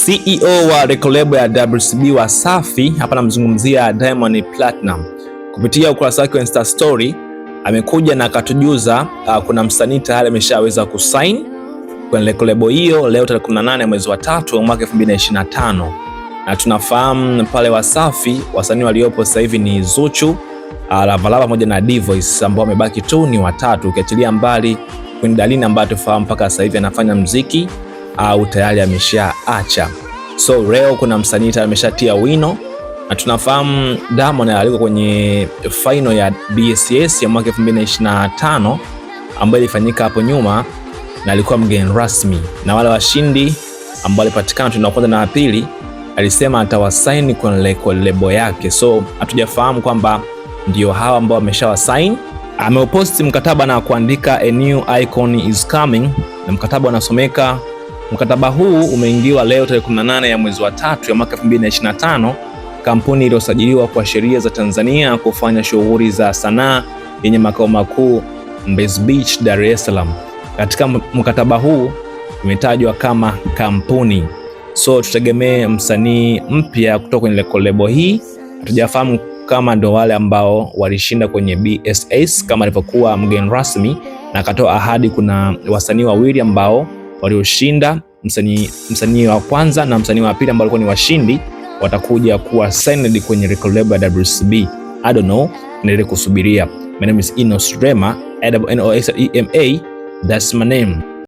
CEO wa record label ya WCB Wasafi, hapa namzungumzia Diamond Platinum, kupitia ukurasa wake wa Insta story amekuja na akatujuza kuna msanii tayari ameshaweza kusign kwenye record label hiyo leo tarehe 18 mwezi wa 3 mwaka 2025. Na tunafahamu pale Wasafi wasanii waliopo sasa hivi ni Zuchu, Lavalava pamoja na D-Voice, ambao wamebaki tu ni watatu, ukiachilia mbali Queen Darleen ambaye tufahamu mpaka sasa hivi anafanya muziki au tayari ameshaacha. So leo kuna msanii tayari ameshatia wino, na tunafahamu Diamond alikuwa kwenye final ya BSS ya mwaka 2025 ambayo ilifanyika hapo nyuma, na alikuwa mgeni rasmi, na wale washindi ambao walipatikana tuna kwanza na pili alisema atawasign kwenye record label yake. So hatujafahamu kwamba ndio hawa ambao wameshawasign. Ameuposti mkataba na kuandika a new icon is coming, na mkataba unasomeka, mkataba huu umeingiwa leo tarehe 18 ya mwezi wa 3 ya mwaka 2025, kampuni iliyosajiliwa kwa sheria za Tanzania kufanya shughuli za sanaa yenye makao makuu Mbezi Beach, Dar es Salaam. Katika mkataba huu imetajwa kama kampuni. So tutegemee msanii mpya kutoka kwenye record label hii. Hatujafahamu kama ndo wale ambao walishinda kwenye BSS kama alivyokuwa mgeni rasmi, na akatoa ahadi kuna wasanii wawili ambao walioshinda, msanii wa kwanza na msanii wa pili ambao walikuwa ni washindi watakuja kuwa signed kwenye record label ya WCB. I don't know, niendelee kusubiria. My name is Inos Rema, Nosrema, that's my name.